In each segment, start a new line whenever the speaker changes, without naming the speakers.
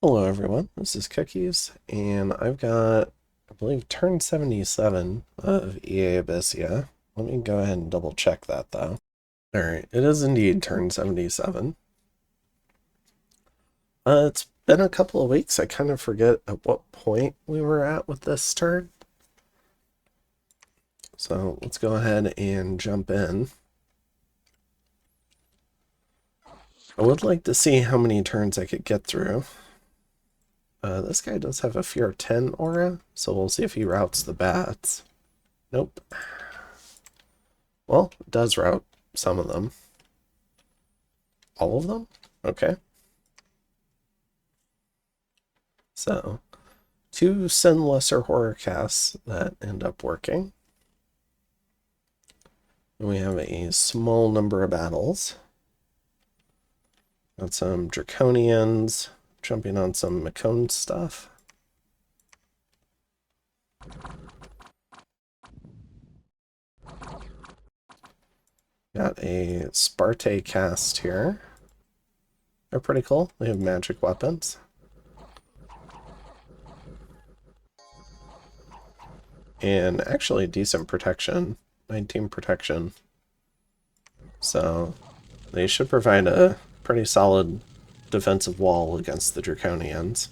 Hello everyone, this is Cookies, and I've got, I believe, turn 77 of EA Abysia. Let me go ahead and double check that though. Alright, it is indeed turn 77. It's been a couple of weeks, I kind of forget at what point we were at with this turn. So let's go ahead and jump in. I would like to see how many turns I could get through. This guy does have a Fear 10 aura, so we'll see if he routes the bats. Nope. Well, it does route some of them. All of them? Okay. So, 2 Sin Lesser Horror casts that end up working. And we have a small number of battles. Got some Draconians, jumping on some Macone stuff. Got a Sparte cast here. They're pretty cool. They have magic weapons. And actually decent protection. 19 protection. So they should provide a pretty solid defensive wall against the Draconians.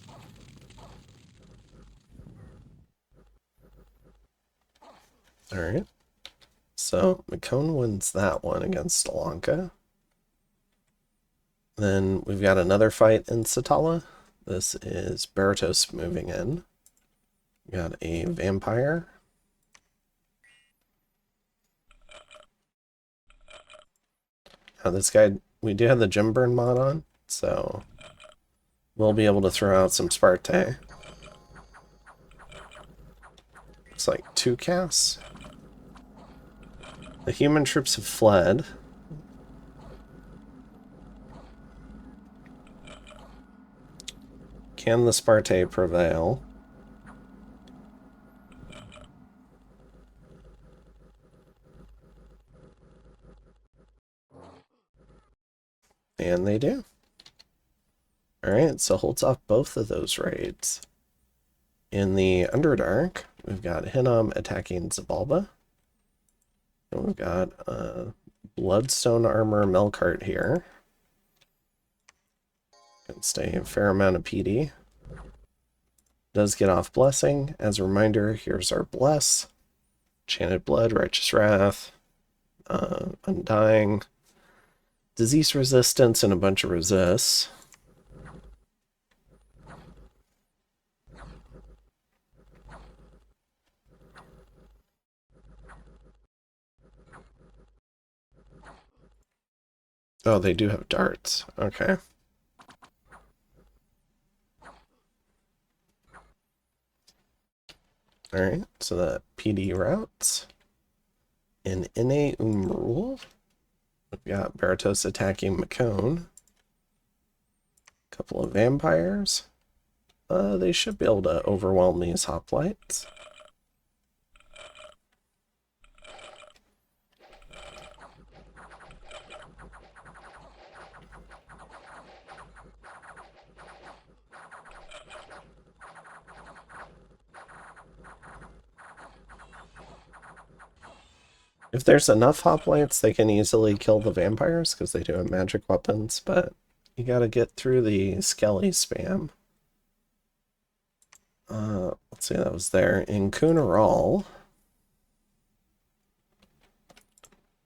Alright. So Macone wins that one against Stalanka. Then we've got another fight in Satala. This is Baratos moving in. We got a vampire. Now this guy, we do have the Gem Burn mod on, so we'll be able to throw out some Sparte. Looks like 2 casts. The human troops have fled. Can the Sparte prevail? And they do. Alright, so holds off both of those raids. In the Underdark, we've got Hinnom attacking Zabalba. And we've got Bloodstone Armor Melkart here. Can stay a fair amount of PD. Does get off Blessing. As a reminder, here's our Bless. Enchanted Blood, Righteous Wrath, Undying, Disease Resistance, and a bunch of resists. Oh, they do have darts. Okay. Alright, so that PD routes. In Inne Rule, we've got Baratos attacking Macone. A couple of vampires. They should be able to overwhelm these hoplites. If there's enough hoplites, they can easily kill the vampires because they do have magic weapons, but you gotta get through the skelly spam. Let's see, that was there. In Kunaral,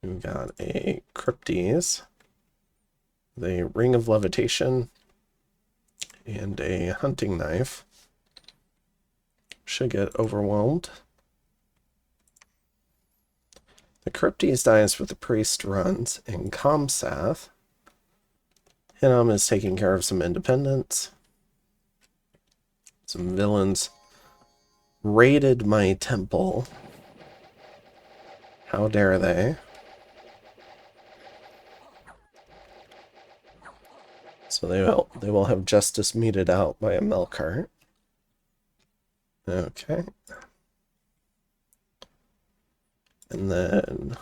we've got a Cryptes, the Ring of Levitation, and a hunting knife. Should get overwhelmed. The Cryptes dies with the priest runs, and Comsath. Hinnom is taking care of some independents. Some villains raided my temple. How dare they? So they will have justice meted out by a Melkart. Okay. And then,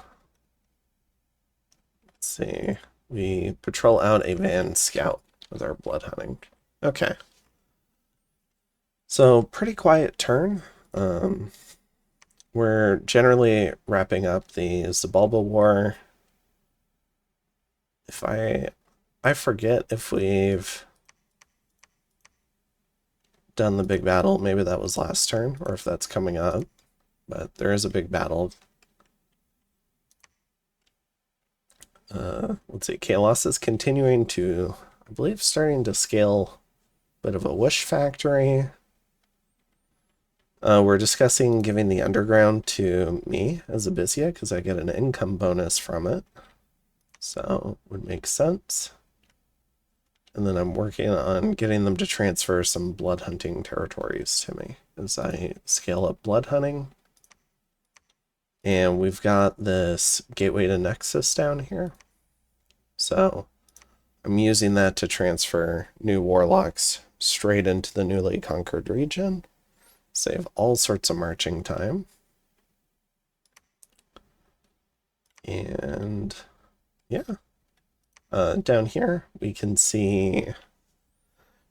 let's see, we patrol out a van scout with our blood hunting. Okay. So pretty quiet turn. We're generally wrapping up the Zabalba War. If I forget if we've done the big battle. Maybe that was last turn, or if that's coming up. But there is a big battle. Let's see. Kalos is continuing to, I believe, starting to scale a bit of a wish factory. We're discussing giving the underground to me as Abysia because I get an income bonus from it. So would make sense. And then I'm working on getting them to transfer some blood hunting territories to me as I scale up blood hunting. And we've got this gateway to Nexus down here. So I'm using that to transfer new warlocks straight into the newly conquered region. Save all sorts of marching time. And yeah. Down here, we can see,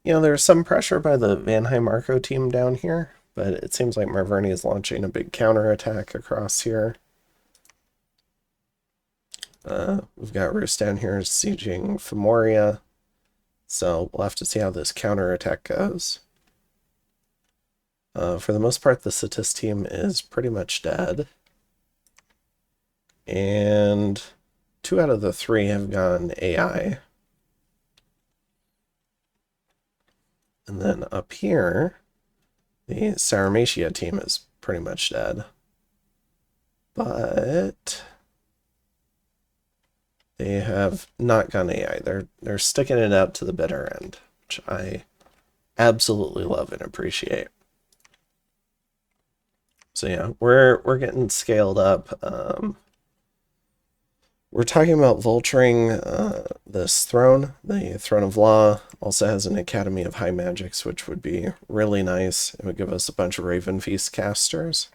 there's some pressure by the Vanheim Marco team down here, but it seems like Marverni is launching a big counterattack across here. We've got Rus down here sieging Femoria, so we'll have to see how this counterattack goes. For the most part, the Cetus team is pretty much dead. And 2 out of the 3 have gone AI. And then up here, the Sarmatia team is pretty much dead. But they have not gone AI. They're sticking it out to the bitter end, which I absolutely love and appreciate. So yeah, we're getting scaled up. We're talking about vulturing this throne. The Throne of Law also has an Academy of High Magics, which would be really nice. It would give us a bunch of Raven Feast casters.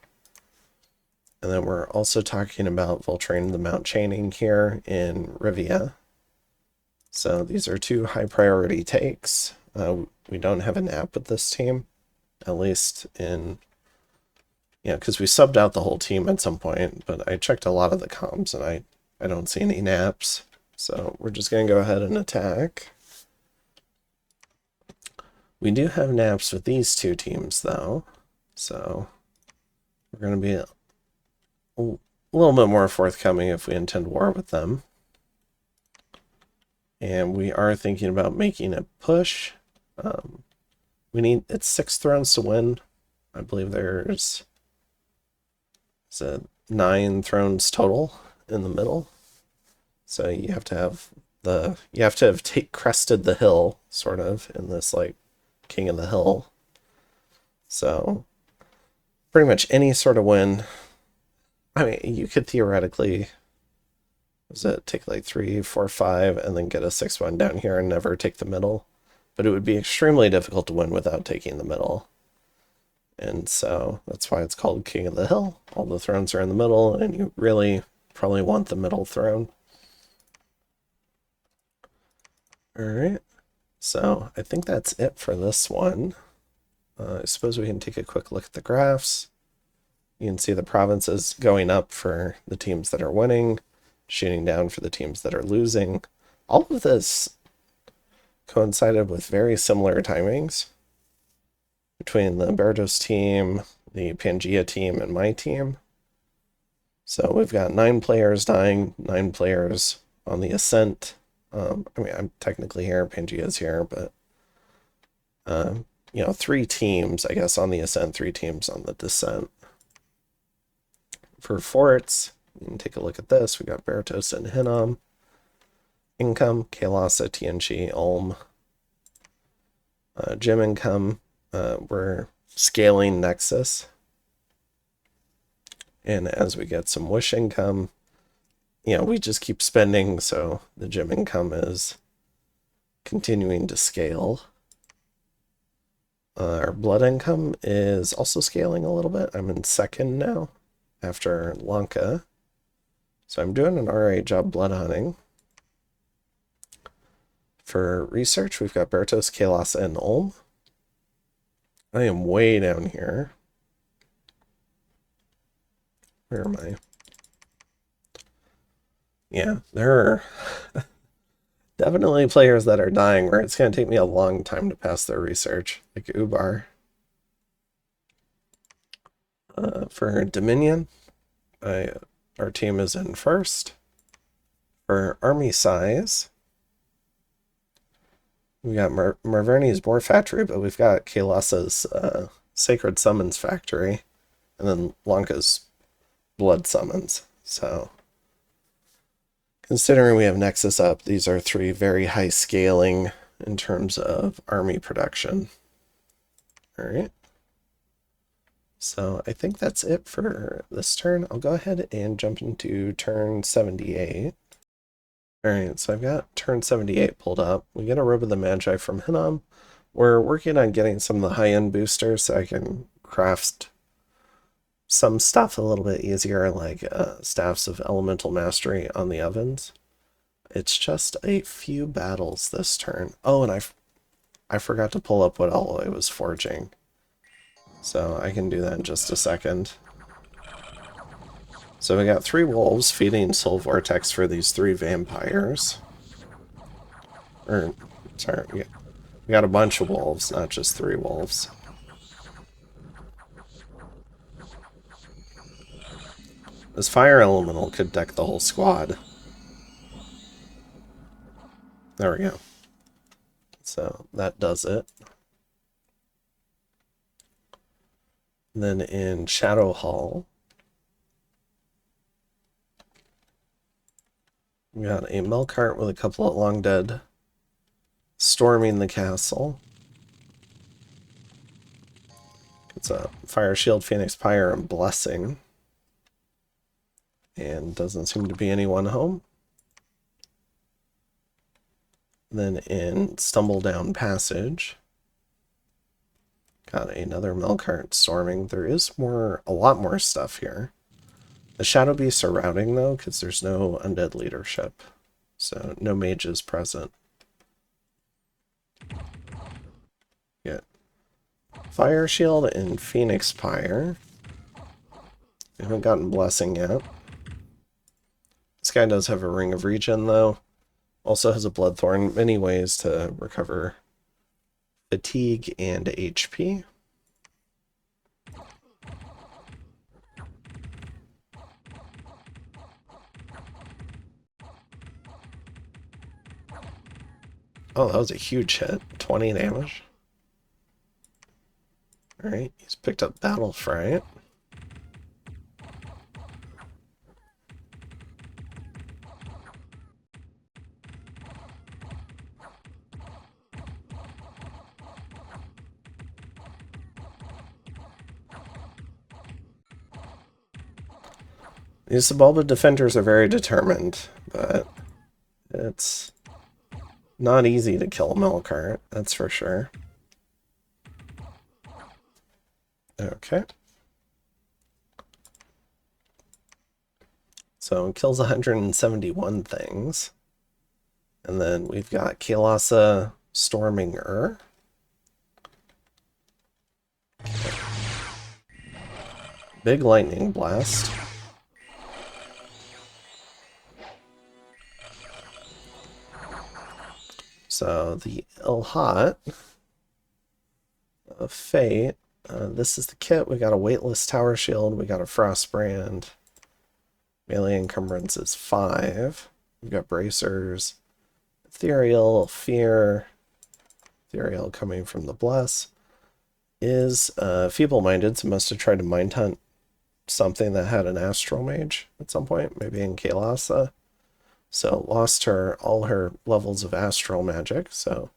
And then we're also talking about vulturing the Mount Chaining here in Rivia. So these are 2 high priority takes. We don't have a nap with this team, at least in, because we subbed out the whole team at some point, but I checked a lot of the comms and I don't see any naps, so we're just going to go ahead and attack. We do have naps with these 2 teams, though, so we're going to be a little bit more forthcoming if we intend war with them. And we are thinking about making a push. It's 6 thrones to win. I believe there's 9 thrones total in the middle. So you have to have crested the hill, sort of, in this like King of the Hill. So pretty much any sort of win. I mean, you could theoretically take like 3, 4, 5 and then get a 6th one down here and never take the middle. But it would be extremely difficult to win without taking the middle. And so that's why it's called King of the Hill. All the thrones are in the middle, and you really probably want the middle throne. Alright, so I think that's it for this one. I suppose we can take a quick look at the graphs. You can see the provinces going up for the teams that are winning, shooting down for the teams that are losing. All of this coincided with very similar timings between the Bertos team, the Pangea team, and my team. So we've got 9 players dying, 9 players on the ascent. I mean, I'm technically here, Pangea's here, but 3 teams, I guess, on the ascent, 3 teams on the descent. For forts, you can take a look at this. We got Bertos and Hinnom. Income, Kailasa, TNG, Ulm. Gym income, we're scaling Nexus. And as we get some wish income, we just keep spending, so the gym income is continuing to scale. Our blood income is also scaling a little bit. I'm in 2nd now after Lanka. So I'm doing an alright job blood hunting. For research, we've got Bertos, Kailasa, and Ulm. I am way down here. Where am I? Yeah, there are definitely players that are dying where it's going to take me a long time to pass their research, like Ubar. For Dominion, our team is in first. For army size, we got Marverni's Boar Factory, but we've got Kailasa's Sacred Summons Factory, and then Lanka's Blood Summons. So, considering we have Nexus up, these are three very high scaling in terms of army production. All right. So I think that's it for this turn. I'll go ahead and jump into turn 78. Alright, so I've got turn 78 pulled up. We get a Robe of the Magi from Hinnom. We're working on getting some of the high-end boosters so I can craft some stuff a little bit easier, like Staffs of Elemental Mastery on the ovens. It's just a few battles this turn. Oh, and I forgot to pull up what alloy I was forging. So I can do that in just a second. So we got 3 wolves feeding Soul Vortex for these 3 vampires. Or, sorry, we got a bunch of wolves, not just 3 wolves. This fire elemental could deck the whole squad. There we go. So that does it. Then in Shadow Hall, we got a Melkart with a couple of long dead storming the castle. It's a Fire Shield, Phoenix Pyre, and Blessing. And doesn't seem to be anyone home. Then in Stumble Down Passage, got another Melkart storming. There is a lot more stuff here. The Shadow Beasts are routing though, because there's no undead leadership. So no mages present. Get Fire Shield and Phoenix Pyre. I haven't gotten Blessing yet. This guy does have a Ring of Regen though. Also has a Bloodthorn. Many ways to recover fatigue and HP. Oh, that was a huge hit. 20 damage. Alright, he's picked up Battle Fright. These Sebulba defenders are very determined, but it's not easy to kill a Melkart, that's for sure. Okay. So it kills 171 things. And then we've got Kailasa storming Big lightning blast. So the Ilhat of Fate, this is the kit. We got a weightless tower shield, we got a Frostbrand. Melee encumbrance is 5. We've got bracers, ethereal, fear, ethereal coming from the bless. Is feeble-minded, so must have tried to mind hunt something that had an astral mage at some point, maybe in Kailasa. So lost all her levels of astral magic, so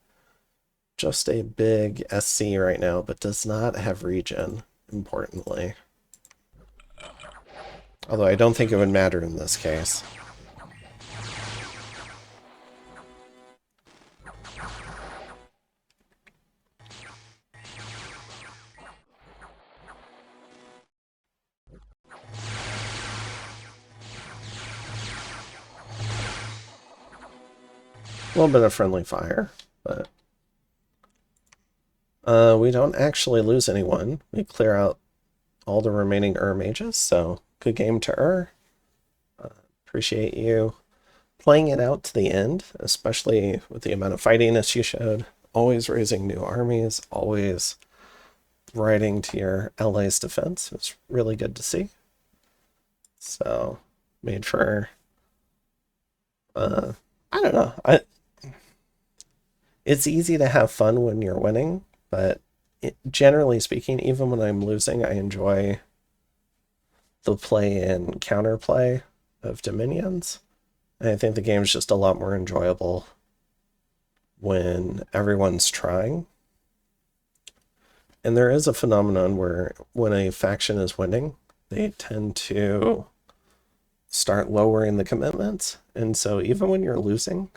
just a big SC right now, but does not have regen, importantly. Although I don't think it would matter in this case. A little bit of friendly fire, but We don't actually lose anyone. We clear out all the remaining mages, so good game to appreciate you playing it out to the end, especially with the amount of fightiness you showed. Always raising new armies, always riding to your allies' defense. It's really good to see. So, made for, I don't know. It's easy to have fun when you're winning, but generally speaking, even when I'm losing, I enjoy the play and counterplay of Dominions. And I think the game's just a lot more enjoyable when everyone's trying. And there is a phenomenon where when a faction is winning, they tend to start lowering the commitments. And so even when you're losing,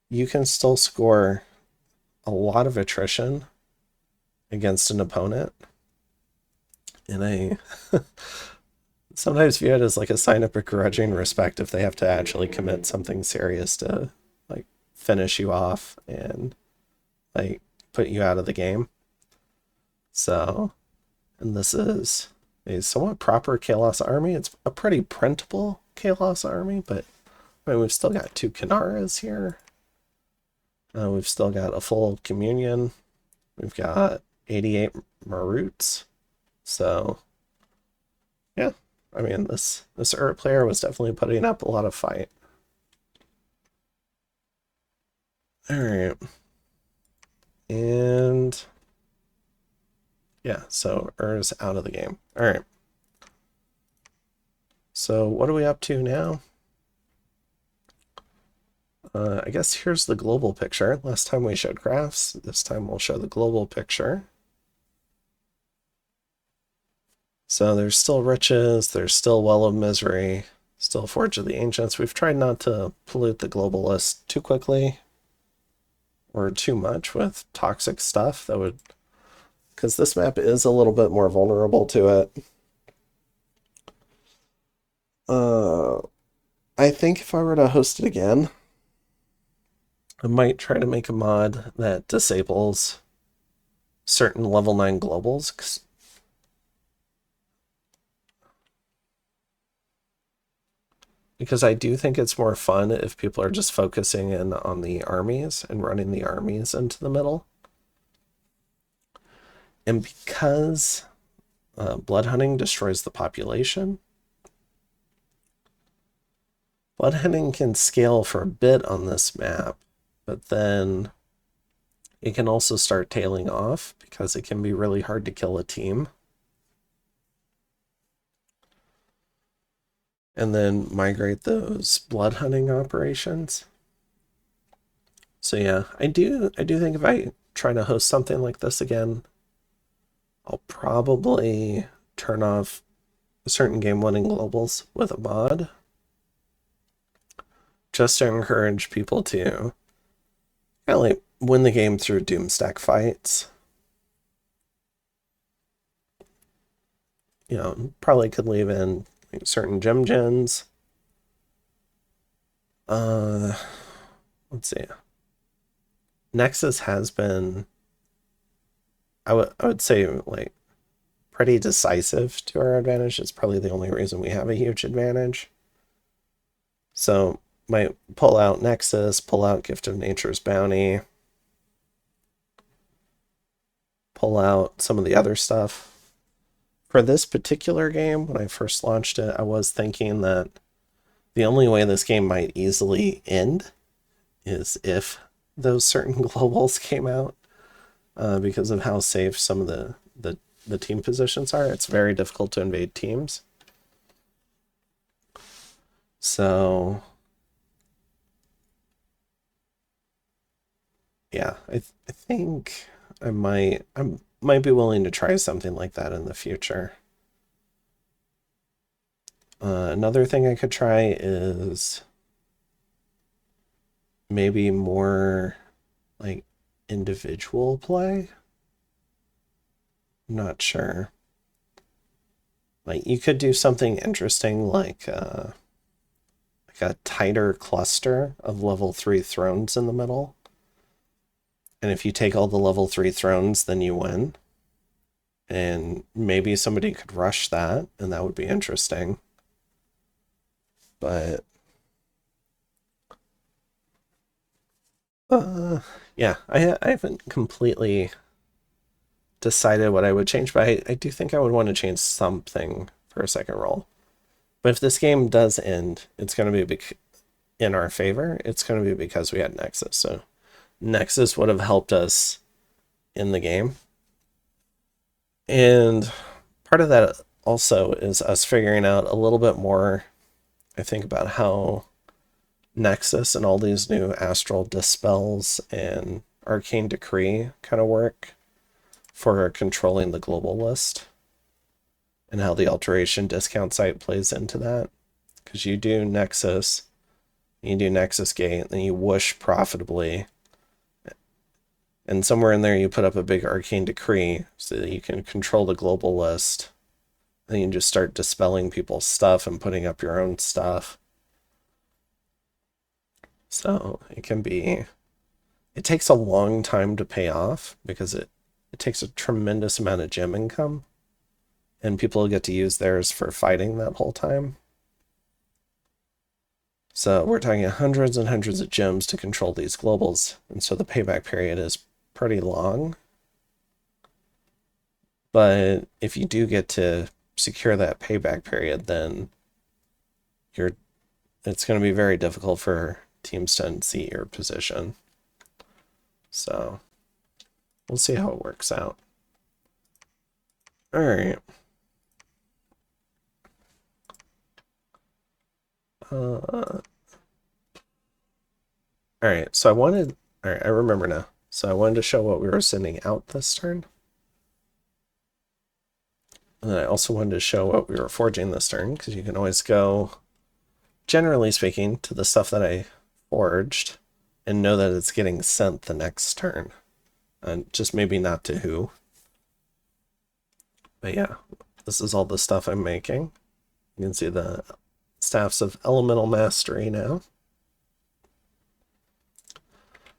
you can still score a lot of attrition against an opponent. And I sometimes view it as like a sign of begrudging respect if they have to actually commit something serious to like finish you off and like put you out of the game. So, and this is a somewhat proper Chaos army. It's a pretty printable Chaos army, but I mean, we've still got 2 Kanaras here. We've still got a full Communion. We've got 88 Maroots. So, yeah. I mean, this player was definitely putting up a lot of fight. All right. And yeah, so Ur's out of the game. All right. So what are we up to now? I guess here's the global picture. Last time we showed graphs. This time we'll show the global picture. So there's still riches, there's still Well of Misery, still Forge of the Ancients. We've tried not to pollute the global list too quickly or too much with toxic stuff that would, because this map is a little bit more vulnerable to it. I think if I were to host it again, I might try to make a mod that disables certain level 9 globals. Because I do think it's more fun if people are just focusing in on the armies and running the armies into the middle. And because blood hunting destroys the population, blood hunting can scale for a bit on this map, but then it can also start tailing off because it can be really hard to kill a team. And then migrate those blood hunting operations. So yeah, I do think if I try to host something like this again, I'll probably turn off certain game-winning globals with a mod, just to encourage people to kind of like win the game through doomstack fights. You know, probably could leave in certain gem gens. Let's see. Nexus has been, I would say, like pretty decisive to our advantage. It's probably the only reason we have a huge advantage. So might pull out Nexus, pull out Gift of Nature's Bounty, pull out some of the other stuff. For this particular game, when I first launched it, I was thinking that the only way this game might easily end is if those certain globals came out, because of how safe some of the team positions are. It's very difficult to invade teams. So yeah, I think I might be willing to try something like that in the future. Another thing I could try is maybe more like individual play. I'm not sure. Like you could do something interesting like a tighter cluster of level 3 thrones in the middle. And if you take all the level 3 thrones, then you win. And maybe somebody could rush that, and that would be interesting. But yeah, I haven't completely decided what I would change, but I do think I would want to change something for a second roll. But if this game does end, it's going to be in our favor. It's going to be because we had Nexus. So Nexus would have helped us in the game. And part of that also is us figuring out a little bit more, I think, about how Nexus and all these new Astral Dispels and Arcane Decree kind of work for controlling the global list, and how the alteration discount site plays into that. Because you do Nexus Gate, then you whoosh profitably, and somewhere in there you put up a big Arcane Decree so that you can control the global list. Then you just start dispelling people's stuff and putting up your own stuff. So it takes a long time to pay off because it takes a tremendous amount of gem income, and people get to use theirs for fighting that whole time. So we're talking hundreds and hundreds of gems to control these globals, and so the payback period is pretty long. But if you do get to secure that payback period, then it's going to be very difficult for teams to unseat your position. So we'll see how it works out. All right. All right, so I remember now. So I wanted to show what we were sending out this turn. And then I also wanted to show what we were forging this turn, because you can always go, generally speaking, to the stuff that I forged and know that it's getting sent the next turn. And just maybe not to who. But yeah, this is all the stuff I'm making. You can see the Staffs of Elemental Mastery now.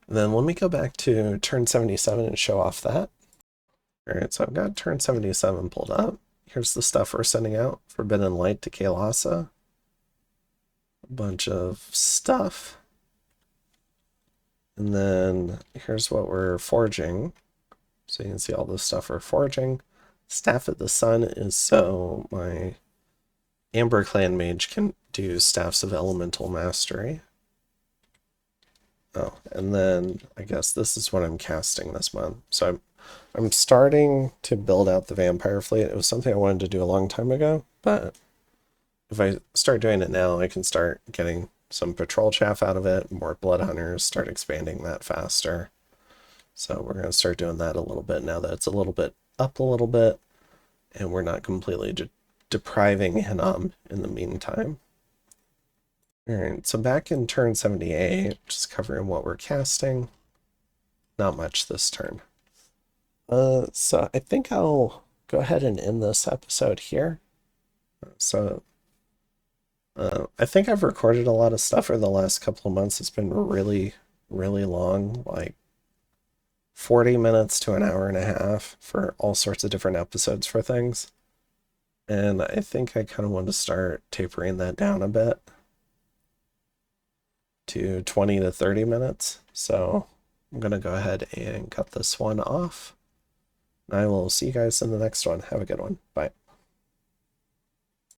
And then let me go back to turn 77 and show off that. Alright, so I've got turn 77 pulled up. Here's the stuff we're sending out. Forbidden Light to Kael'thasa. A bunch of stuff. And then here's what we're forging. So you can see all the stuff we're forging. Staff of the Sun is so my Amber Clan Mage can do Staffs of Elemental Mastery. Oh, and then I guess this is what I'm casting this month. So I'm starting to build out the Vampire Fleet. It was something I wanted to do a long time ago, but if I start doing it now, I can start getting some patrol chaff out of it, more blood hunters, start expanding that faster. So we're going to start doing that a little bit now that it's a little bit up a little bit, and we're not completely depriving Hinnom in the meantime. Alright, so back in turn 78, just covering what we're casting. Not much this turn. So I think I'll go ahead and end this episode here. So I think I've recorded a lot of stuff for the last couple of months. It's been really, really long, like 40 minutes to an hour and a half for all sorts of different episodes for things. And I think I kind of want to start tapering that down a bit to 20 to 30 minutes. So I'm going to go ahead and cut this one off. I will see you guys in the next one. Have a good one. Bye.